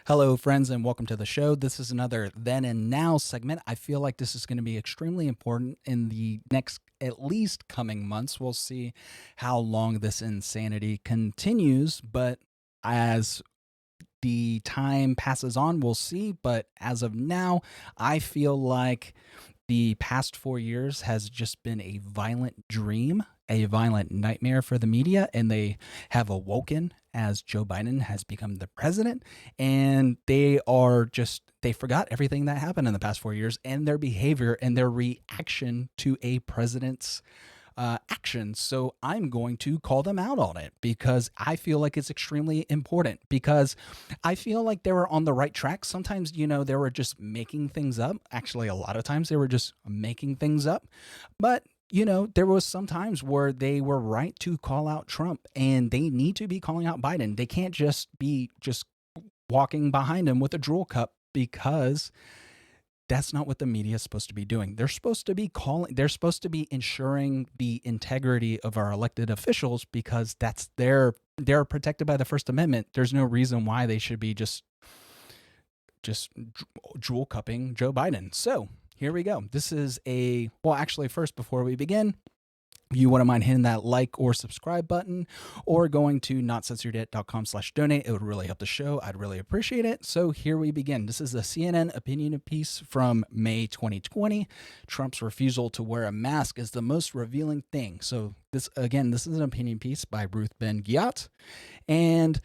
Hello, friends, and welcome to the show. This is another Then and Now segment. I feel like this is going to be extremely important in the next, at least coming months. We'll see how long this insanity continues, but as the time passes on, we'll see. But as of now, I feel like the past 4 years has just been a violent dream, a violent nightmare for the media, and they have awoken as Joe Biden has become the president, and they forgot everything that happened in the past 4 years and their behavior and their reaction to a president's actions. So I'm going to call them out on it because I feel like it's extremely important, because I feel like they were on the right track. Sometimes, they were just making things up. Actually, a lot of times they were just making things up. But there was some times where they were right to call out Trump, and they need to be calling out Biden. They can't just be walking behind him with a drool cup, because that's not what the media is supposed to be doing. They're supposed to be ensuring the integrity of our elected officials, because they're protected by the First Amendment. There's no reason why they should be just drool cupping Joe Biden. So here we go. This is first, before we begin, if you wouldn't mind hitting that like or subscribe button, or going to notcensored.com/donate, it would really help the show. I'd really appreciate it. So here we begin. This is a CNN opinion piece from May 2020. Trump's refusal to wear a mask is the most revealing thing. So this is an opinion piece by Ruth Ben-Ghiat, and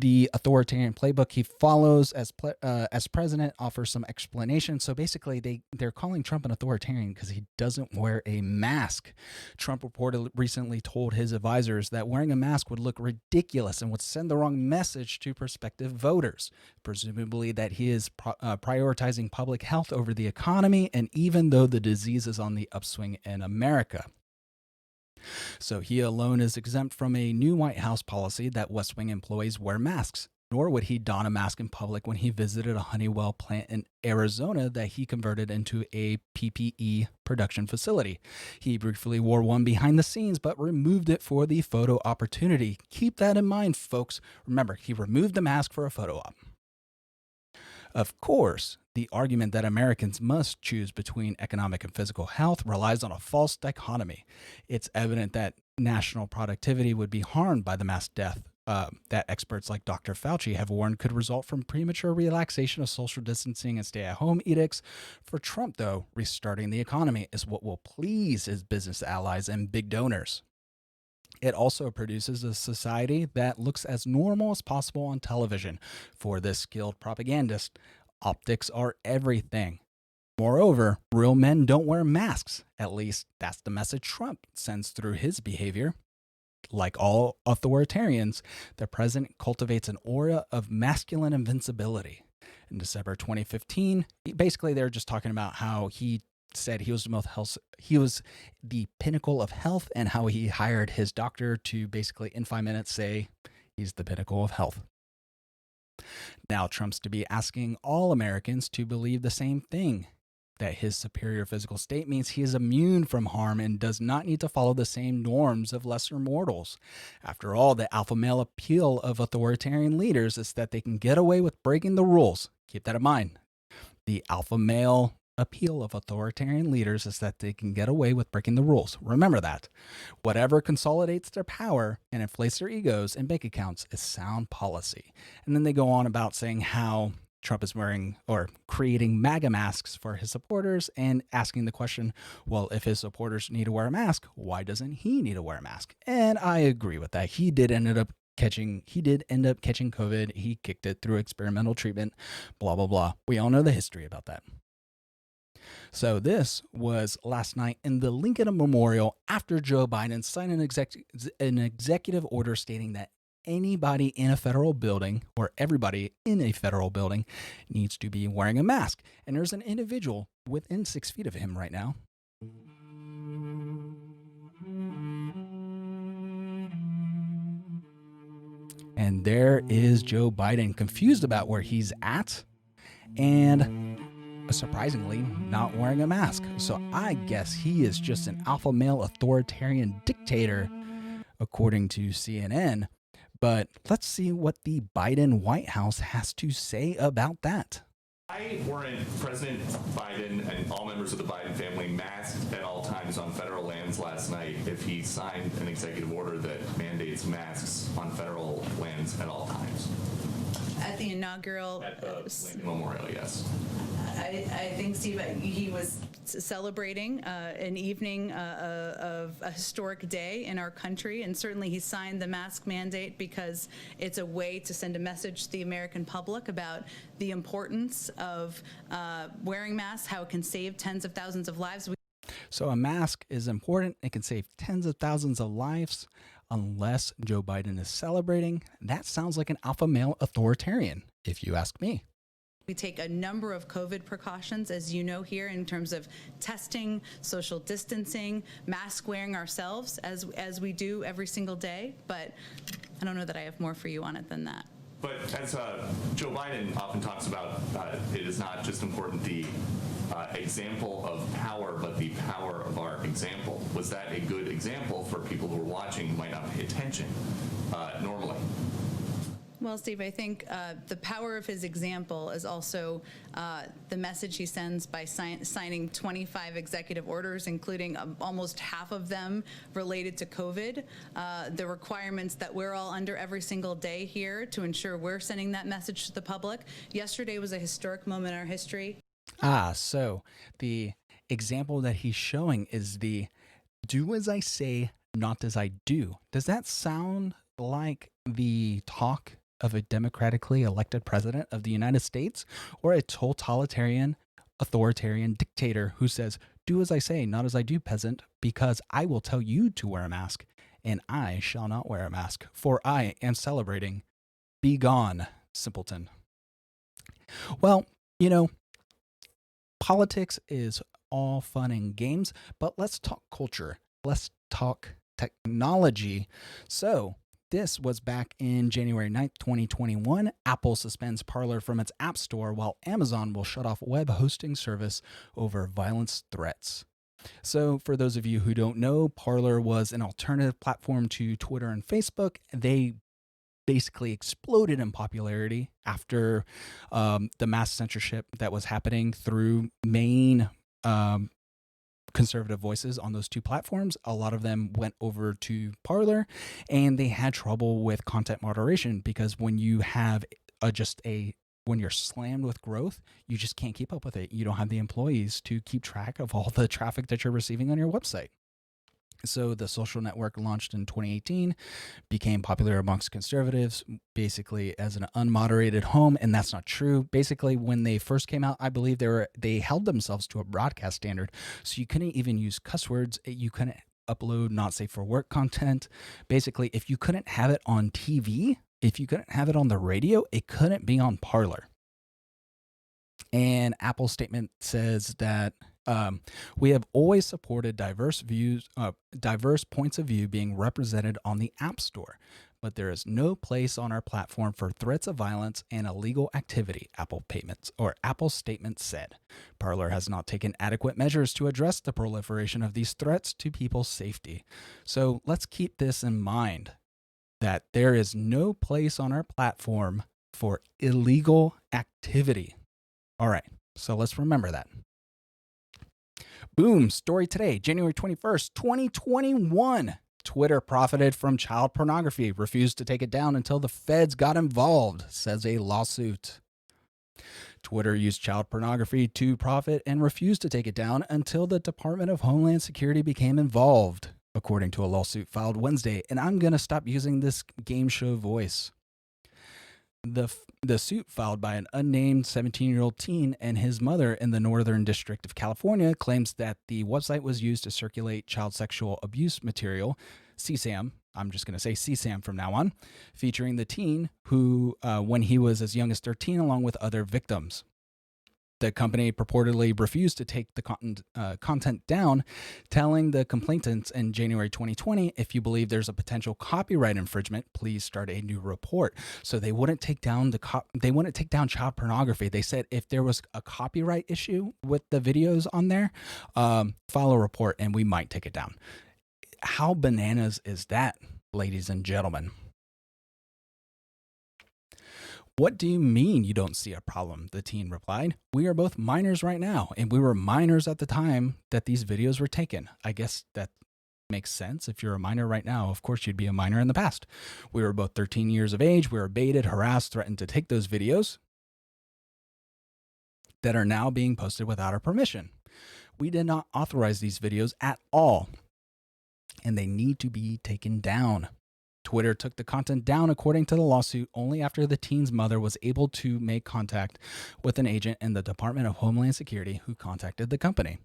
the authoritarian playbook he follows as president offers some explanation. So basically, they're calling Trump an authoritarian because he doesn't wear a mask. Trump reportedly recently told his advisors that wearing a mask would look ridiculous and would send the wrong message to prospective voters, presumably that he is prioritizing public health over the economy, and even though the disease is on the upswing in America. So he alone is exempt from a new White House policy that West Wing employees wear masks, nor would he don a mask in public when he visited a Honeywell plant in Arizona that he converted into a PPE production facility. He briefly wore one behind the scenes, but removed it for the photo opportunity. Keep that in mind, folks. Remember, he removed the mask for a photo op. Of course, the argument that Americans must choose between economic and physical health relies on a false dichotomy. It's evident that national productivity would be harmed by the mass death that experts like Dr. Fauci have warned could result from premature relaxation of social distancing and stay-at-home edicts. For Trump, though, restarting the economy is what will please his business allies and big donors. It also produces a society that looks as normal as possible on television. For this skilled propagandist, optics are everything. Moreover, real men don't wear masks. At least that's the message Trump sends through his behavior. Like all authoritarians, the president cultivates an aura of masculine invincibility. In December 2015, basically they're just talking about how he said he was the pinnacle of health, and how he hired his doctor to basically in 5 minutes say he's the pinnacle of health. Now Trump's to be asking all Americans to believe the same thing, that his superior physical state means he is immune from harm and does not need to follow the same norms of lesser mortals. After all, the alpha male appeal of authoritarian leaders is that they can get away with breaking the rules. Keep that in mind. The alpha male appeal of authoritarian leaders is that they can get away with breaking the rules. Remember that. Whatever consolidates their power and inflates their egos and bank accounts is sound policy. And then they go on about saying how Trump is wearing or creating MAGA masks for his supporters, and asking the question, well, if his supporters need to wear a mask, why doesn't he need to wear a mask? And I agree with that. He did end up catching COVID. He kicked it through experimental treatment, blah, blah, blah. We all know the history about that. So this was last night in the Lincoln Memorial, after Joe Biden signed an executive order stating that anybody in a federal building, or everybody in a federal building, needs to be wearing a mask. And there's an individual within 6 feet of him right now. And there is Joe Biden, confused about where he's at, and surprisingly not wearing a mask. So I guess he is just an alpha male authoritarian dictator, according to CNN. But let's see what the Biden White House has to say about that. Why weren't President Biden and all members of the Biden family masked at all times on federal lands last night if he signed an executive order that mandates masks on federal lands at all times? At the inaugural... At the Lincoln Memorial, yes. I think, Steve, he was celebrating an evening of a historic day in our country, and certainly he signed the mask mandate because it's a way to send a message to the American public about the importance of wearing masks, how it can save tens of thousands of lives. So a mask is important. It can save tens of thousands of lives. Unless Joe Biden is celebrating, that sounds like an alpha male authoritarian, if you ask me. We take a number of COVID precautions, as you know, here in terms of testing, social distancing, mask wearing ourselves, as we do every single day. But I don't know that I have more for you on it than that. But as Joe Biden often talks about, it is not just important the example of power, but the power of our example. Was that a good example for people who are watching who might not pay attention normally? Well, Steve, I think the power of his example is also the message he sends by signing 25 executive orders, including almost half of them related to COVID. The requirements that we're all under every single day here to ensure we're sending that message to the public. Yesterday was a historic moment in our history. So the example that he's showing is the do as I say, not as I do. Does that sound like the talk of a democratically elected president of the United States, or a totalitarian, authoritarian dictator who says, do as I say, not as I do, peasant, because I will tell you to wear a mask, and I shall not wear a mask, for I am celebrating. Be gone, simpleton. Well, you know, politics is all fun and games, but let's talk culture. Let's talk technology. So, this was back in January 9th, 2021. Apple suspends Parler from its App Store, while Amazon will shut off web hosting service over violence threats. So for those of you who don't know, Parler was an alternative platform to Twitter and Facebook. They basically exploded in popularity after the mass censorship that was happening through main conservative voices on those two platforms. A lot of them went over to Parler, and they had trouble with content moderation because when you have when you're slammed with growth, you just can't keep up with it. You don't have the employees to keep track of all the traffic that you're receiving on your website. So the social network launched in 2018, became popular amongst conservatives, basically as an unmoderated home, and that's not true. Basically, when they first came out, I believe they held themselves to a broadcast standard, so you couldn't even use cuss words. You couldn't upload not safe for work content. Basically, if you couldn't have it on TV, if you couldn't have it on the radio, it couldn't be on Parler. And Apple's statement says that we have always supported diverse points of view being represented on the App Store, but there is no place on our platform for threats of violence and illegal activity, Apple statement said. Parler has not taken adequate measures to address the proliferation of these threats to people's safety. So let's keep this in mind, that there is no place on our platform for illegal activity. All right, so let's remember that. Boom, story today, January 21st, 2021. Twitter profited from child pornography, refused to take it down until the feds got involved, says a lawsuit. Twitter used child pornography to profit and refused to take it down until the Department of Homeland Security became involved, according to a lawsuit filed Wednesday. And I'm going to stop using this game show voice. The suit, filed by an unnamed 17-year-old teen and his mother in the Northern District of California, claims that the website was used to circulate child sexual abuse material, CSAM, I'm just going to say CSAM from now on, featuring the teen who, when he was as young as 13, along with other victims. The company purportedly refused to take the content down, telling the complainants in January 2020, if you believe there's a potential copyright infringement, please start a new report. So they wouldn't take down child pornography. They said if there was a copyright issue with the videos on there, file a report and we might take it down. How bananas is that, ladies and gentlemen? What do you mean you don't see a problem? The teen replied. We are both minors right now, and we were minors at the time that these videos were taken. I guess that makes sense. If you're a minor right now, of course you'd be a minor in the past. We were both 13 years of age. We were baited, harassed, threatened to take those videos that are now being posted without our permission. We did not authorize these videos at all, and they need to be taken down. Twitter took the content down according to the lawsuit only after the teen's mother was able to make contact with an agent in the Department of Homeland Security who contacted the company.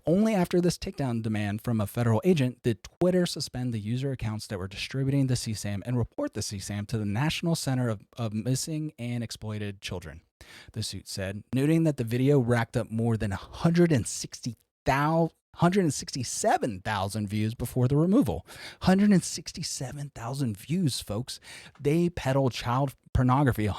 Only after this takedown demand from a federal agent did Twitter suspend the user accounts that were distributing the CSAM and report the CSAM to the National Center of Missing and Exploited Children. The suit said, noting that the video racked up more than 167,000 views before the removal. 167,000 views, folks. They peddled child pornography.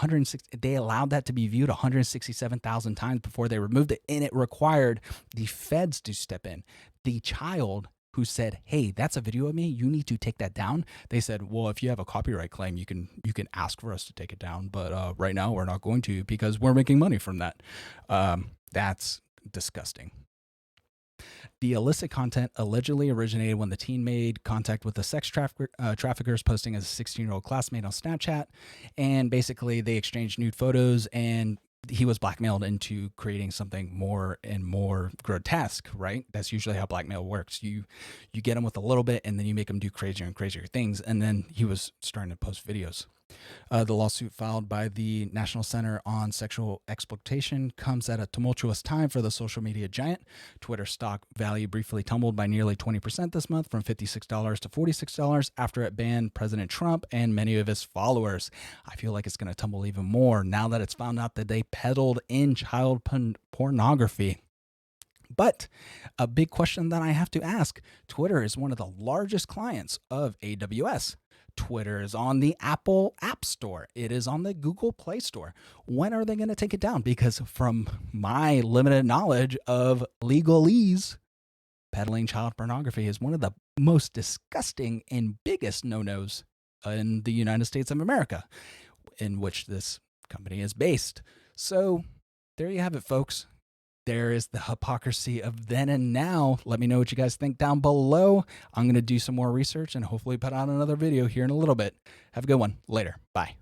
They allowed that to be viewed 167,000 times before they removed it, and it required the feds to step in. The child who said, hey, that's a video of me, you need to take that down. They said, well, if you have a copyright claim, you can ask for us to take it down. But right now we're not going to because we're making money from that. That's disgusting. The illicit content allegedly originated when the teen made contact with the sex traffickers posting as a 16-year-old classmate on Snapchat. And basically they exchanged nude photos, and he was blackmailed into creating something more and more grotesque, right? That's usually how blackmail works. You get them with a little bit, and then you make them do crazier and crazier things. And then he was starting to post videos. The lawsuit filed by the National Center on Sexual Exploitation comes at a tumultuous time for the social media giant. Twitter stock value briefly tumbled by nearly 20% this month, from $56 to $46 after it banned President Trump and many of his followers. I feel like it's going to tumble even more now that it's found out that they peddled in child pornography. But a big question that I have to ask, Twitter is one of the largest clients of AWS. Twitter is on the Apple App Store. It is on the Google Play Store. When are they going to take it down? Because from my limited knowledge of legalese, peddling child pornography is one of the most disgusting and biggest no-nos in the United States of America, in which this company is based. So there you have it, folks. There is the hypocrisy of then and now. Let me know what you guys think down below. I'm going to do some more research and hopefully put out another video here in a little bit. Have a good one. Later. Bye.